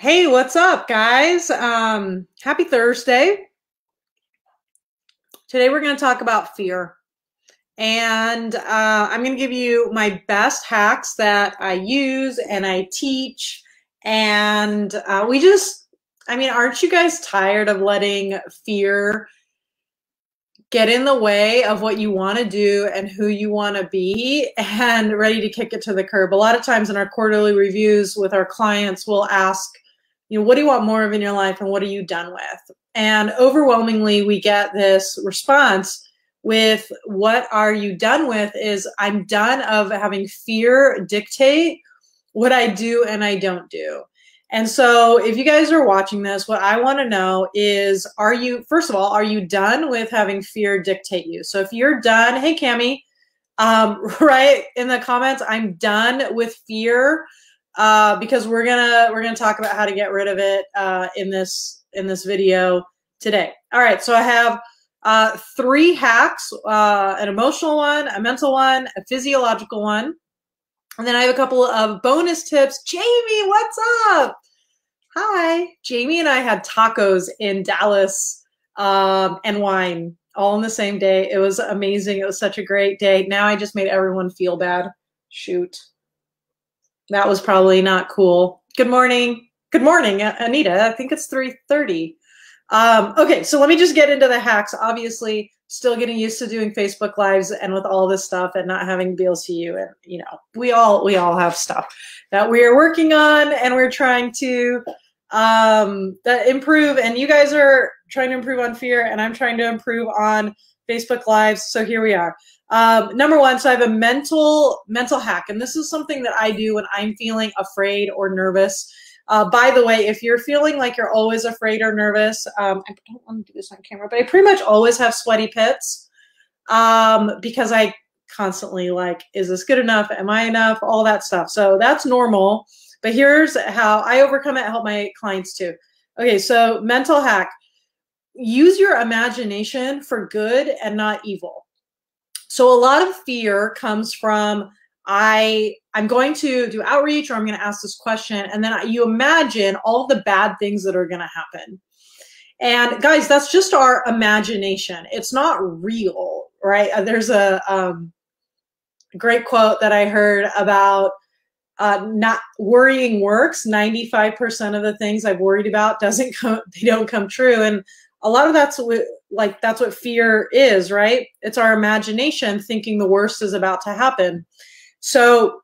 Hey, what's up, guys? Happy Thursday. Today we're going to talk about fear. And I'm going to give you my best hacks that I use and I teach. And aren't you guys tired of letting fear get in the way of what you want to do and who you want to be and ready to kick it to the curb? A lot of times in our quarterly reviews with our clients, we'll ask, what do you want more of in your life and what are you done with? And overwhelmingly, we get this response with what are you done with is I'm done of having fear dictate what I do and I don't do. And so if you guys are watching this, what I want to know is, first of all, are you done with having fear dictate you? So if you're done, hey, Cami, right in the comments, I'm done with fear, because we're gonna talk about how to get rid of it in this video today. All right, so I have 3 hacks, an emotional one, a mental one, a physiological one. And then I have a couple of bonus tips. Jamie, what's up? Hi. Jamie and I had tacos in Dallas and wine all in the same day. It was amazing. It was such a great day. Now I just made everyone feel bad. Shoot. That was probably not cool. Good morning. Good morning, Anita. I think it's 3:30. Okay, so let me just get into the hacks. Obviously, still getting used to doing Facebook Lives and with all this stuff and not having to be able to see you. And, we all have stuff that we are working on and we're trying to improve. And you guys are trying to improve on fear and I'm trying to improve on Facebook Lives. So here we are. Number 1, so I have a mental hack. And this is something that I do when I'm feeling afraid or nervous. By the way, if you're feeling like you're always afraid or nervous, I don't want to do this on camera, but I pretty much always have sweaty pits because I constantly is this good enough? Am I enough? All that stuff. So that's normal. But here's how I overcome it and help my clients too. Okay, so mental hack. Use your imagination for good and not evil. So a lot of fear comes from I'm going to do outreach or I'm going to ask this question. And then you imagine all the bad things that are going to happen. And guys, that's just our imagination. It's not real, right? There's a great quote that I heard about not worrying works. 95% of the things I've worried about they don't come true. And a lot of that's what fear is, right? It's our imagination thinking the worst is about to happen. So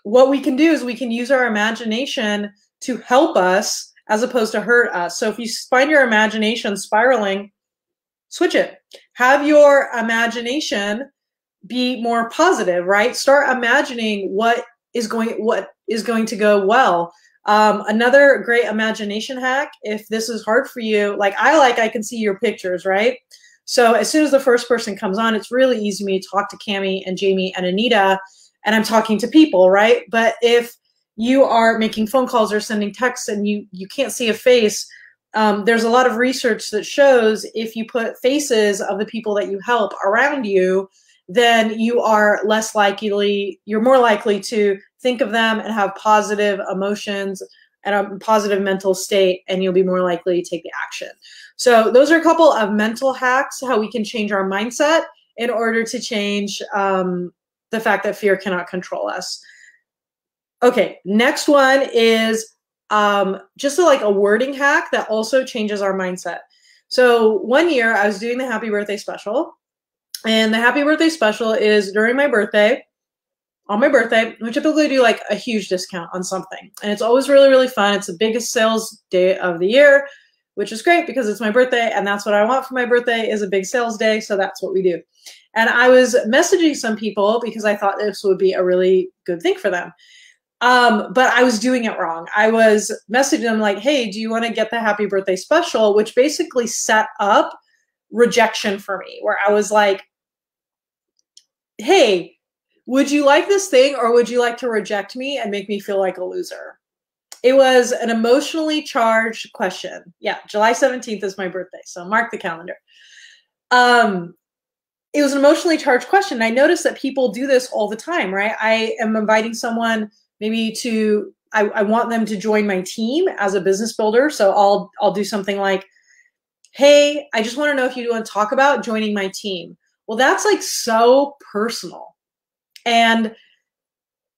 what we can do is we can use our imagination to help us as opposed to hurt us. So if you find your imagination spiraling, switch it. Have your imagination be more positive, right? Start imagining what is going to go well. Another great imagination hack, if this is hard for you, I can see your pictures, right? So as soon as the first person comes on, it's really easy for me to talk to Cami and Jamie and Anita, and I'm talking to people, right? But if you are making phone calls or sending texts and you can't see a face, there's a lot of research that shows if you put faces of the people that you help around you, then you're more likely to think of them and have positive emotions and a positive mental state, and you'll be more likely to take the action. So those are a couple of mental hacks, how we can change our mindset in order to change the fact that fear cannot control us. Okay, next one is just a wording hack that also changes our mindset. So one year I was doing the happy birthday special, and the happy birthday special is during my birthday. On my birthday, we typically do a huge discount on something. And it's always really, really fun. It's the biggest sales day of the year, which is great because it's my birthday and that's what I want for my birthday is a big sales day. So that's what we do. And I was messaging some people because I thought this would be a really good thing for them. But I was doing it wrong. I was messaging them hey, do you want to get the happy birthday special? Which basically set up rejection for me, where I was hey, would you like this thing or would you like to reject me and make me feel like a loser? It was an emotionally charged question. Yeah, July 17th is my birthday, so mark the calendar. It was an emotionally charged question. I noticed that people do this all the time, right? I am inviting someone maybe to I want them to join my team as a business builder. So I'll do something like, hey, I just want to know if you want to talk about joining my team. Well, that's like so personal. And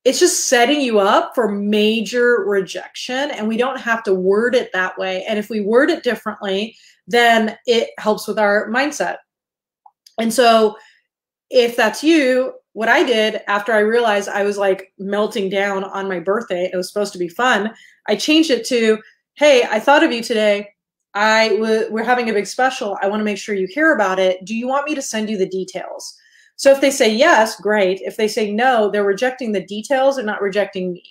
it's just setting you up for major rejection. And we don't have to word it that way. And if we word it differently, then it helps with our mindset. And so if that's you, what I did after I realized I was like melting down on my birthday, it was supposed to be fun, I changed it to, hey, I thought of you today. We're having a big special. I want to make sure you hear about it. Do you want me to send you the details? So if they say yes, great. If they say no, they're rejecting the details and not rejecting me.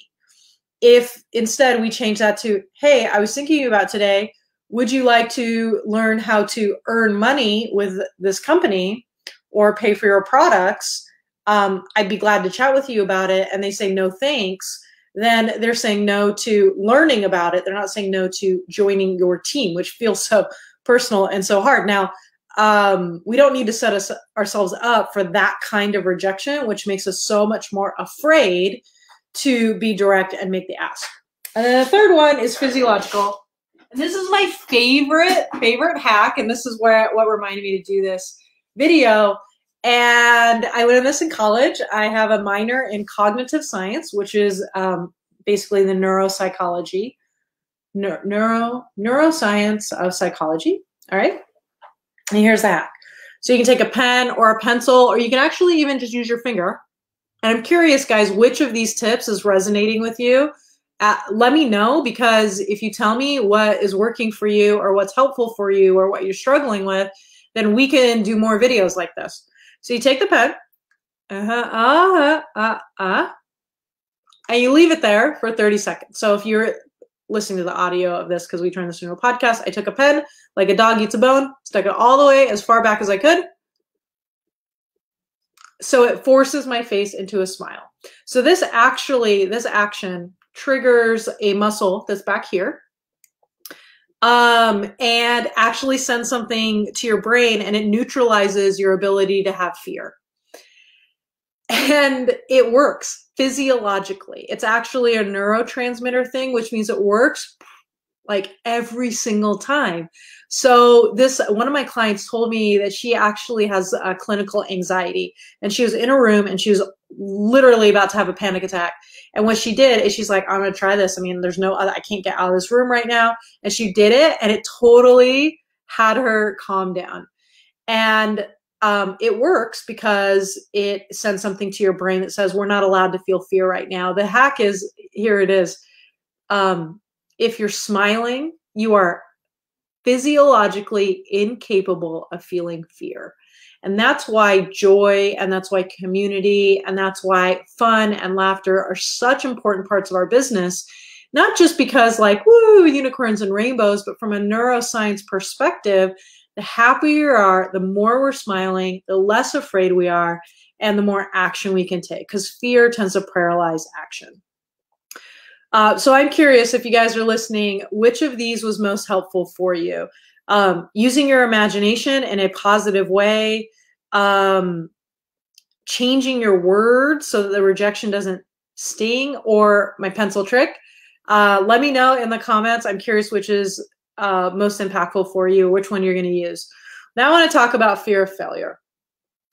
If instead we change that to, hey, I was thinking about today, would you like to learn how to earn money with this company or pay for your products? I'd be glad to chat with you about it. And they say no thanks. Then they're saying no to learning about it. They're not saying no to joining your team, which feels so personal and so hard. Now, we don't need to set ourselves up for that kind of rejection, which makes us so much more afraid to be direct and make the ask. And then the third one is physiological. And this is my favorite hack. And this is what reminded me to do this video. And I learned this in college. I have a minor in cognitive science, which is basically the neuroscience of psychology. All right. And here's the hack. So you can take a pen or a pencil, or you can actually even just use your finger. And I'm curious, guys, which of these tips is resonating with you? Let me know, because if you tell me what is working for you or what's helpful for you or what you're struggling with, then we can do more videos like this. So you take the pen, and you leave it there for 30 seconds. So if you're listening to the audio of this, because we turned this into a podcast, I took a pen, like a dog eats a bone, stuck it all the way as far back as I could. So it forces my face into a smile. So this action triggers a muscle that's back here, and actually sends something to your brain, and it neutralizes your ability to have fear. And it works physiologically. It's actually a neurotransmitter thing, which means it works like every single time. So one of my clients told me that she actually has clinical anxiety, and she was in a room and she was literally about to have a panic attack. And what she did is she's like, I'm going to try this. I mean, there's no other, I can't get out of this room right now. And she did it, and it totally had her calm down. And it works because it sends something to your brain that says, we're not allowed to feel fear right now. The hack is, here it is. If you're smiling, you are physiologically incapable of feeling fear. And that's why joy, and that's why community, and that's why fun and laughter are such important parts of our business. Not just because like, woo, unicorns and rainbows, but from a neuroscience perspective, the happier you are, the more we're smiling, the less afraid we are, and the more action we can take, because fear tends to paralyze action. So I'm curious, if you guys are listening, which of these was most helpful for you? Using your imagination in a positive way, changing your words so that the rejection doesn't sting, or my pencil trick. Let me know in the comments. I'm curious which is most impactful for you, which one you're going to use. Now I want to talk about fear of failure.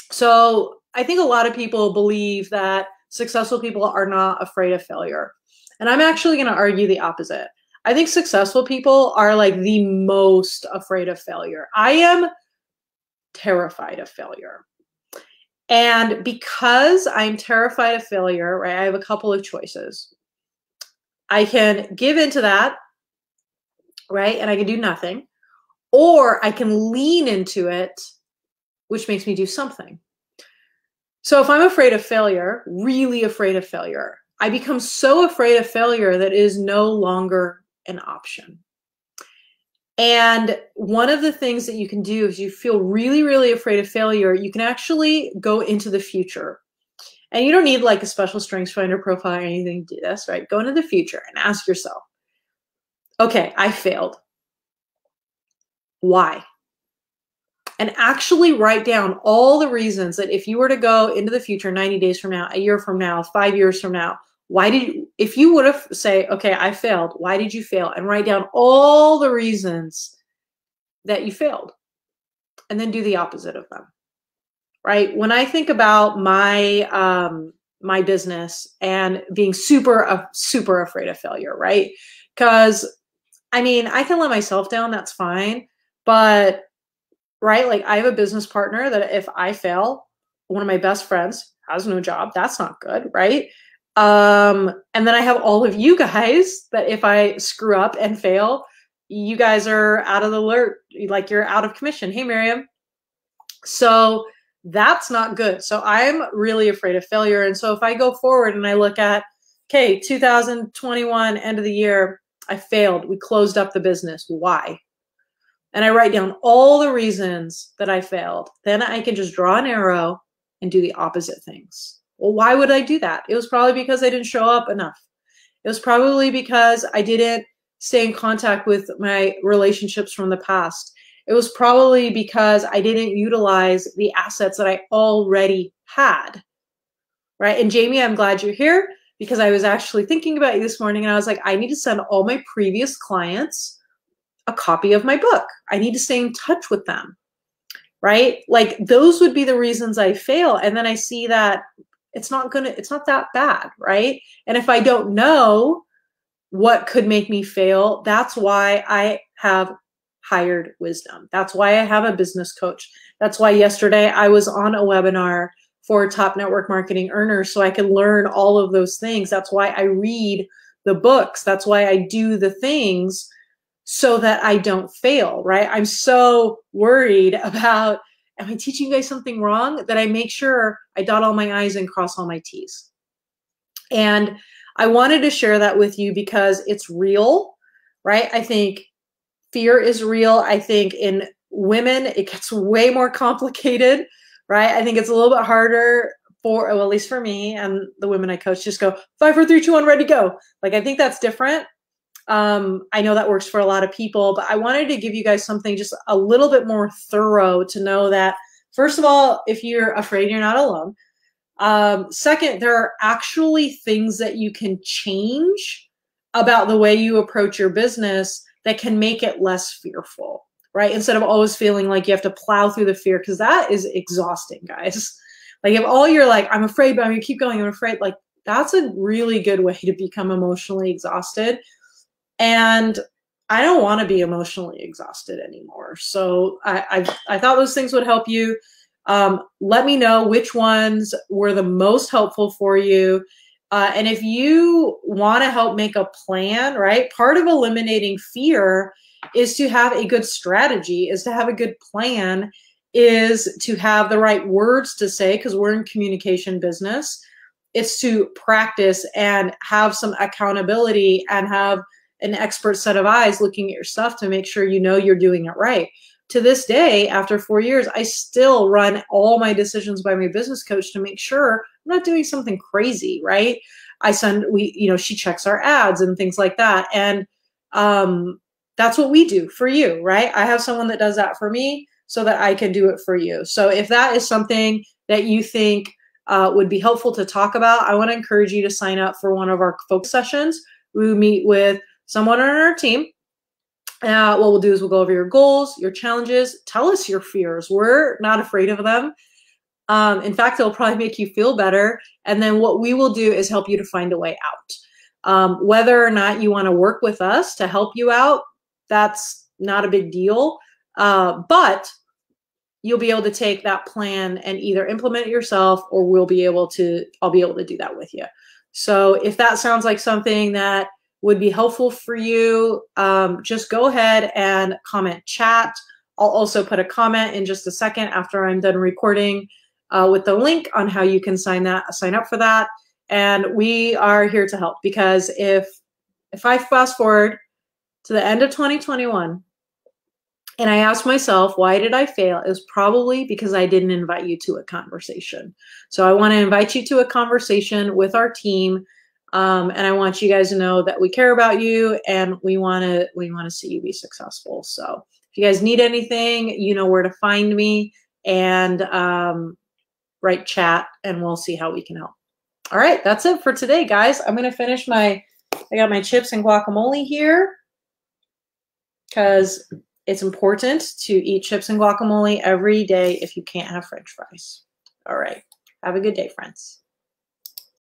So I think a lot of people believe that successful people are not afraid of failure. And I'm actually going to argue the opposite. I think successful people are like the most afraid of failure. I am terrified of failure. And because I'm terrified of failure, right, I have a couple of choices. I can give into that, right, and I can do nothing. Or I can lean into it, which makes me do something. So if I'm afraid of failure, really afraid of failure, I become so afraid of failure that it is no longer an option. And one of the things that you can do is you feel really, really afraid of failure, you can actually go into the future. And you don't need like a special StrengthsFinder profile or anything to do this, right? Go into the future and ask yourself, okay, I failed. Why? And actually write down all the reasons that if you were to go into the future 90 days from now, a year from now, 5 years from now, if you would have say, okay, I failed. Why did you fail? And write down all the reasons that you failed, and then do the opposite of them. Right? When I think about my business and being super afraid of failure, right? Because I mean, I can let myself down, that's fine. But right, like I have a business partner that if I fail, one of my best friends has no job. That's not good, right? And then I have all of you guys that if I screw up and fail, you guys are out of the alert, like you're out of commission. Hey, Miriam. So that's not good. So I'm really afraid of failure. And so if I go forward and I look at, okay, 2021, end of the year, I failed. We closed up the business. Why? And I write down all the reasons that I failed. Then I can just draw an arrow and do the opposite things. Well, why would I do that? It was probably because I didn't show up enough. It was probably because I didn't stay in contact with my relationships from the past. It was probably because I didn't utilize the assets that I already had, right? And Jamie, I'm glad you're here because I was actually thinking about you this morning and I was like, I need to send all my previous clients a copy of my book. I need to stay in touch with them, right? Like those would be the reasons I fail. And then I see that it's not that bad, right? And if I don't know what could make me fail, that's why I have hired wisdom. That's why I have a business coach. That's why yesterday I was on a webinar for top network marketing earners so I can learn all of those things. That's why I read the books. That's why I do the things so that I don't fail, right? I'm so worried about, am I teaching you guys something wrong? That I make sure I dot all my I's and cross all my T's. And I wanted to share that with you because it's real, right? I think fear is real. I think in women, it gets way more complicated, right? I think it's a little bit harder for, well, at least for me and the women I coach, just go 5, 4, 3, 2, 1, ready, go. Like, I think that's different. I know that works for a lot of people, but I wanted to give you guys something just a little bit more thorough to know that, first of all, if you're afraid, you're not alone. Second, there are actually things that you can change about the way you approach your business that can make it less fearful, right? Instead of always feeling like you have to plow through the fear, because that is exhausting, guys. Like if all you're like, I'm afraid, but I'm gonna keep going, I'm afraid, like that's a really good way to become emotionally exhausted. And I don't want to be emotionally exhausted anymore. So I thought those things would help you. Let me know which ones were the most helpful for you. And if you want to help make a plan, right? Part of eliminating fear is to have a good strategy, is to have a good plan, is to have the right words to say, because we're in communication business. It's to practice and have some accountability and have an expert set of eyes looking at your stuff to make sure you know you're doing it right. To this day, after 4 years, I still run all my decisions by my business coach to make sure I'm not doing something crazy, right? She checks our ads and things like that. And that's what we do for you, right? I have someone that does that for me so that I can do it for you. So if that is something that you think would be helpful to talk about, I want to encourage you to sign up for one of our focus sessions. We meet with someone on our team. What we'll do is we'll go over your goals, your challenges, tell us your fears. We're not afraid of them. In fact, it'll probably make you feel better. And then what we will do is help you to find a way out. Whether or not you want to work with us to help you out, that's not a big deal. But you'll be able to take that plan and either implement it yourself, or I'll be able to do that with you. So if that sounds like something that would be helpful for you, just go ahead and comment chat. I'll also put a comment in just a second after I'm done recording with the link on how you can sign up for that. And we are here to help, because if I fast forward to the end of 2021 and I ask myself, why did I fail? It was probably because I didn't invite you to a conversation. So I want to invite you to a conversation with our team. And I want you guys to know that we care about you and we want to see you be successful. So if you guys need anything, you know where to find me, and write chat and we'll see how we can help. All right, that's it for today, guys. I'm going to finish I got my chips and guacamole here because it's important to eat chips and guacamole every day if you can't have French fries. All right. Have a good day, friends.